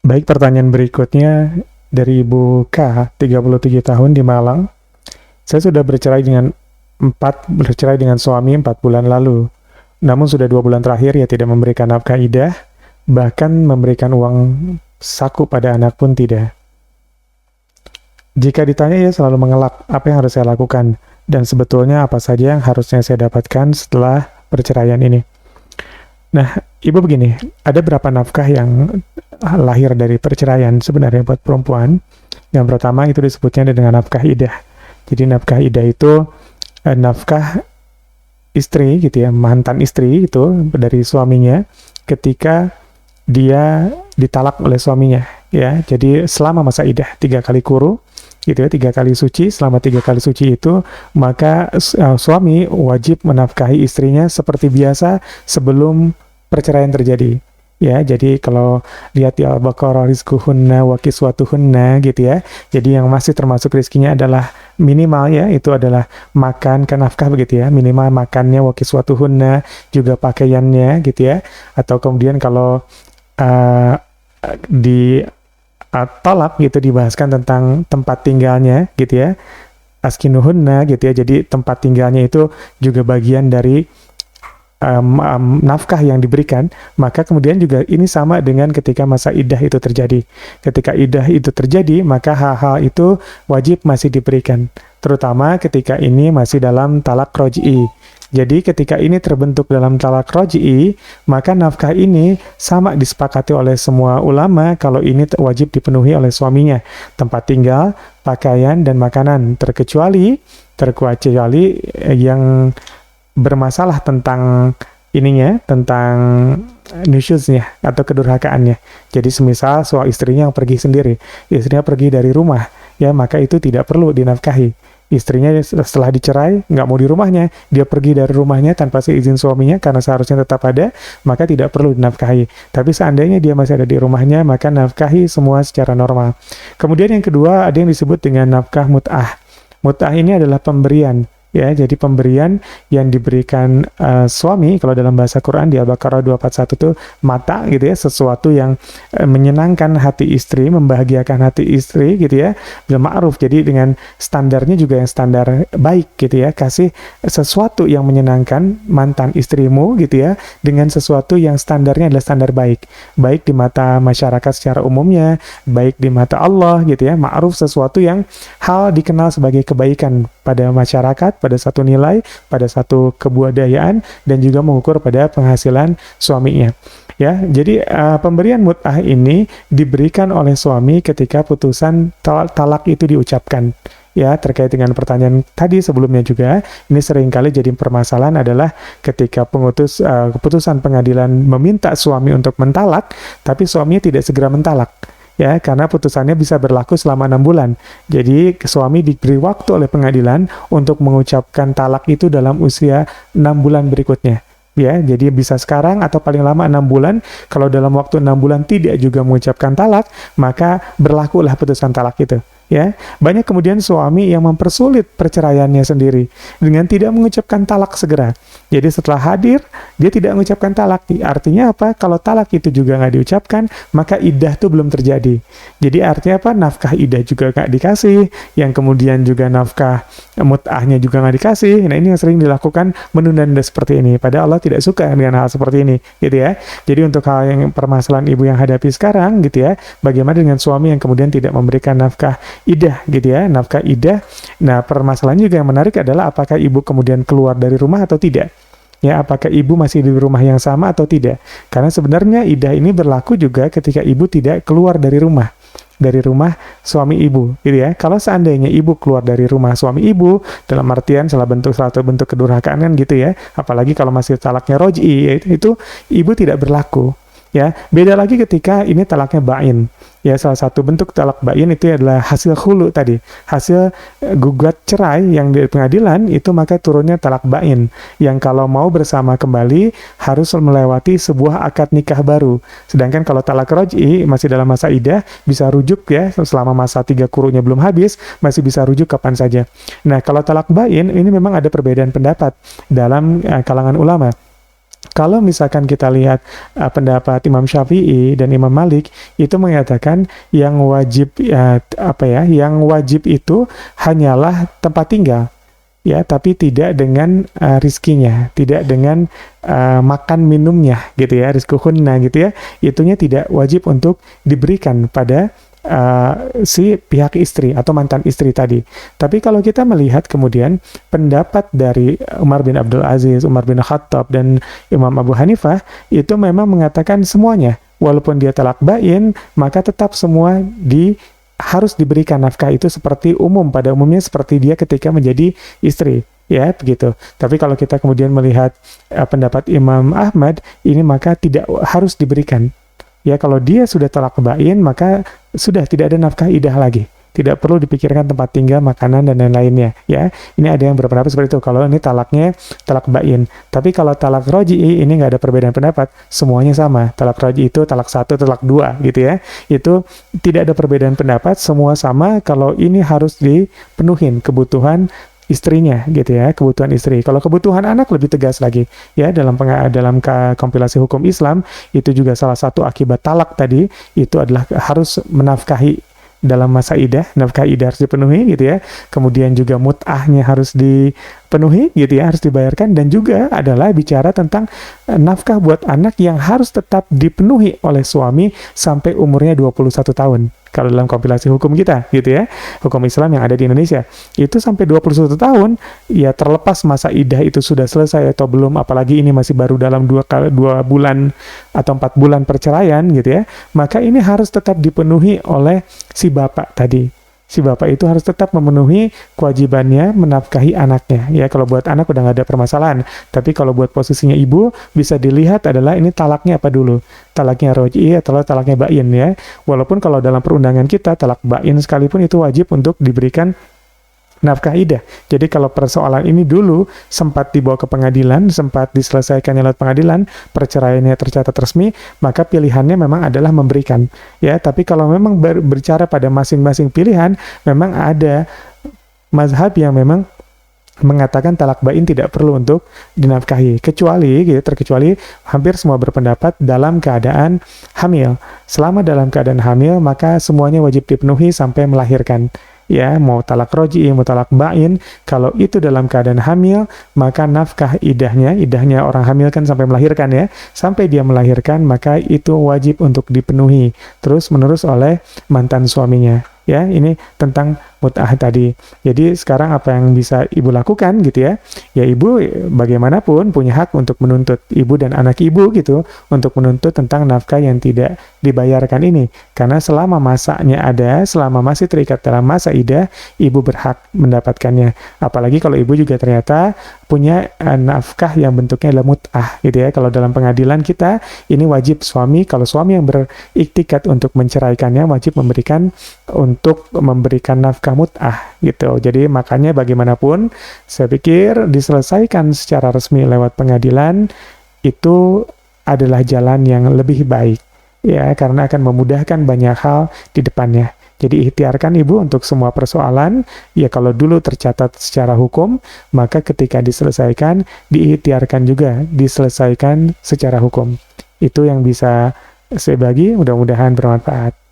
Baik, pertanyaan berikutnya dari Ibu K, 37 tahun di Malang. Saya sudah bercerai dengan suami 4 bulan lalu. Namun sudah 2 bulan terakhir ia tidak memberikan nafkah idah, bahkan memberikan uang saku pada anak pun tidak. Jika ditanya, ia selalu mengelak. Apa yang harus saya lakukan? Dan sebetulnya apa saja yang harusnya saya dapatkan setelah perceraian ini? Nah, Ibu begini, ada berapa nafkah yang lahir dari perceraian sebenarnya buat perempuan. Yang pertama itu disebutnya dengan nafkah idah. Jadi nafkah idah itu nafkah istri gitu ya, mantan istri itu dari suaminya ketika dia ditalak oleh suaminya ya. Jadi selama masa idah 3 kali kuru gitu ya, 3 kali suci. Selama 3 kali suci itu maka suami wajib menafkahi istrinya seperti biasa sebelum perceraian terjadi. Ya, jadi kalau lihat di Al-Baqarah, rizquhunna wa kiswatuhunna gitu ya. Jadi yang masih termasuk rizkinya adalah minimal ya, itu adalah makan, kan nafkah begitu ya. Minimal makannya, wa kiswatuhunna, juga pakaiannya gitu ya. Atau kemudian kalau di talak gitu dibahaskan tentang tempat tinggalnya gitu ya. Askinuhunna gitu ya. Jadi tempat tinggalnya itu juga bagian dari nafkah yang diberikan. Maka kemudian juga ini sama dengan ketika masa iddah itu terjadi. Ketika iddah itu terjadi, maka hal-hal itu wajib masih diberikan, terutama ketika ini masih dalam talak roj'i. Jadi ketika ini terbentuk dalam talak roj'i, maka nafkah ini sama disepakati oleh semua ulama kalau ini wajib dipenuhi oleh suaminya. Tempat tinggal, pakaian, dan makanan, terkecuali yang bermasalah tentang ininya, tentang nusyuznya atau kedurhakaannya. Jadi semisal suami istrinya yang pergi sendiri, istrinya pergi dari rumah, ya maka itu tidak perlu dinafkahi. Istrinya setelah dicerai, nggak mau di rumahnya, dia pergi dari rumahnya tanpa seizin suaminya karena seharusnya tetap ada, maka tidak perlu dinafkahi. Tapi seandainya dia masih ada di rumahnya, maka nafkahi semua secara normal. Kemudian yang kedua, ada yang disebut dengan nafkah mut'ah. Mut'ah ini adalah pemberian. Ya, jadi pemberian yang diberikan suami, kalau dalam bahasa Quran di Al-Baqarah 241 itu mata gitu ya, sesuatu yang menyenangkan hati istri, membahagiakan hati istri gitu ya, bil ma'ruf. Jadi dengan standarnya juga yang standar baik gitu ya, kasih sesuatu yang menyenangkan mantan istrimu gitu ya, dengan sesuatu yang standarnya adalah standar baik. Baik di mata masyarakat secara umumnya, baik di mata Allah gitu ya. Ma'ruf sesuatu yang hal dikenal sebagai kebaikan pada masyarakat, pada satu nilai, pada satu kebudayaan, dan juga mengukur pada penghasilan suaminya. Ya, jadi pemberian mut'ah ini diberikan oleh suami ketika putusan talak itu diucapkan. Ya, terkait dengan pertanyaan tadi sebelumnya juga, ini seringkali jadi permasalahan adalah ketika keputusan pengadilan meminta suami untuk mentalak, tapi suaminya tidak segera mentalak. Ya, karena putusannya bisa berlaku selama 6 bulan. Jadi suami diberi waktu oleh pengadilan untuk mengucapkan talak itu dalam usia 6 bulan berikutnya. Ya, jadi bisa sekarang atau paling lama 6 bulan. Kalau dalam waktu 6 bulan tidak juga mengucapkan talak, maka berlakulah putusan talak itu. Ya, banyak kemudian suami yang mempersulit perceraiannya sendiri dengan tidak mengucapkan talak segera. Jadi setelah hadir, dia tidak mengucapkan talak. Artinya apa? Kalau talak itu juga nggak diucapkan, maka iddah itu belum terjadi. Jadi artinya apa? Nafkah iddah juga nggak dikasih, yang kemudian juga nafkah mut'ahnya juga nggak dikasih. Nah, ini yang sering dilakukan, menunda-nunda seperti ini. Padahal Allah tidak suka dengan hal seperti ini, gitu ya. Jadi untuk hal yang permasalahan ibu yang hadapi sekarang, gitu ya, bagaimana dengan suami yang kemudian tidak memberikan nafkah idah gitu ya, nafkah idah. Nah, permasalahan juga yang menarik adalah apakah ibu kemudian keluar dari rumah atau tidak. Ya, apakah ibu masih di rumah yang sama atau tidak. Karena sebenarnya idah ini berlaku juga ketika ibu tidak keluar dari rumah suami ibu gitu ya. Kalau seandainya ibu keluar dari rumah suami ibu dalam artian salah satu bentuk kedurhakaan kan gitu ya, apalagi kalau masih talaknya roj'i, itu ibu tidak berlaku. Ya, beda lagi ketika ini talaknya bain. Ya, salah satu bentuk talak bain itu adalah hasil khulu tadi, hasil gugat cerai yang di pengadilan itu, maka turunnya talak bain. Yang kalau mau bersama kembali harus melewati sebuah akad nikah baru. Sedangkan kalau talak roj'i masih dalam masa iddah, bisa rujuk ya, selama masa 3 kurunya belum habis, masih bisa rujuk kapan saja. Nah, kalau talak bain ini memang ada perbedaan pendapat dalam kalangan ulama. Kalau misalkan kita lihat pendapat Imam Syafi'i dan Imam Malik itu mengatakan yang wajib yang wajib itu hanyalah tempat tinggal, ya, tapi tidak dengan rizkinya, tidak dengan makan minumnya gitu ya, rizkuhunna gitu ya, itunya tidak wajib untuk diberikan pada si pihak istri atau mantan istri tadi. Tapi kalau kita melihat kemudian pendapat dari Umar bin Abdul Aziz, Umar bin Khattab, dan Imam Abu Hanifah itu memang mengatakan semuanya, walaupun dia talak bain, maka tetap semua harus diberikan nafkah itu seperti umum, pada umumnya seperti dia ketika menjadi istri, ya begitu. Tapi kalau kita kemudian melihat pendapat Imam Ahmad ini, maka tidak harus diberikan. Ya, kalau dia sudah talak bain, maka sudah tidak ada nafkah idah lagi. Tidak perlu dipikirkan tempat tinggal, makanan, dan lain-lainnya. Ya, ini ada yang berpendapat seperti itu. Kalau ini talaknya talak bain. Tapi kalau talak roji'i, ini nggak ada perbedaan pendapat. Semuanya sama. Talak roji'i itu talak 1, talak 2, gitu ya. Itu tidak ada perbedaan pendapat. Semua sama. Kalau ini harus dipenuhin kebutuhan istrinya gitu ya, kebutuhan istri. Kalau kebutuhan anak lebih tegas lagi ya, dalam kompilasi hukum Islam itu juga salah satu akibat talak tadi itu adalah harus menafkahi dalam masa idah, nafkah idah harus dipenuhi gitu ya. Kemudian juga mut'ahnya harus dipenuhi gitu ya, harus dibayarkan, dan juga adalah bicara tentang nafkah buat anak yang harus tetap dipenuhi oleh suami sampai umurnya 21 tahun. Kalau dalam kompilasi hukum kita gitu ya, hukum Islam yang ada di Indonesia, itu sampai 21 tahun, ya terlepas masa idah itu sudah selesai atau belum, apalagi ini masih baru dalam 2 bulan atau 4 bulan perceraian gitu ya, maka ini harus tetap dipenuhi oleh si bapak tadi. Si bapak itu harus tetap memenuhi kewajibannya menafkahi anaknya. Ya, kalau buat anak udah nggak ada permasalahan. Tapi kalau buat posisinya ibu, bisa dilihat adalah ini talaknya apa dulu. Talaknya roji'i atau talaknya bain ya. Walaupun kalau dalam perundangan kita, talak bain sekalipun itu wajib untuk diberikan nafkah idah. Jadi kalau persoalan ini dulu sempat dibawa ke pengadilan, sempat diselesaikan lewat pengadilan, perceraiannya tercatat resmi, maka pilihannya memang adalah memberikan. Ya, tapi kalau memang berbicara pada masing-masing pilihan, memang ada mazhab yang memang mengatakan talak bain tidak perlu untuk dinafkahi, terkecuali hampir semua berpendapat dalam keadaan hamil. Selama dalam keadaan hamil, maka semuanya wajib dipenuhi sampai melahirkan. Ya, mau talak roji'i, mau talak bain, kalau itu dalam keadaan hamil, maka nafkah idahnya orang hamil kan sampai melahirkan ya, sampai dia melahirkan, maka itu wajib untuk dipenuhi terus menerus oleh mantan suaminya. Ya, ini tentang mut'ah tadi. Jadi sekarang apa yang bisa ibu lakukan gitu ya? Ya, ibu bagaimanapun punya hak untuk menuntut, ibu dan anak ibu gitu, untuk menuntut tentang nafkah yang tidak dibayarkan ini. Karena selama masanya ada, selama masih terikat dalam masa idah, ibu berhak mendapatkannya. Apalagi kalau ibu juga ternyata punya nafkah yang bentuknya adalah mut'ah gitu ya. Kalau dalam pengadilan kita, ini wajib suami, kalau suami yang beriktikat untuk menceraikannya, wajib untuk memberikan nafkah mut'ah gitu. Jadi makanya bagaimanapun saya pikir diselesaikan secara resmi lewat pengadilan itu adalah jalan yang lebih baik ya, karena akan memudahkan banyak hal di depannya. Jadi ikhtiarkan ibu untuk semua persoalan, ya kalau dulu tercatat secara hukum, maka ketika diselesaikan, diikhtiarkan juga diselesaikan secara hukum. Itu yang bisa saya bagi, mudah-mudahan bermanfaat.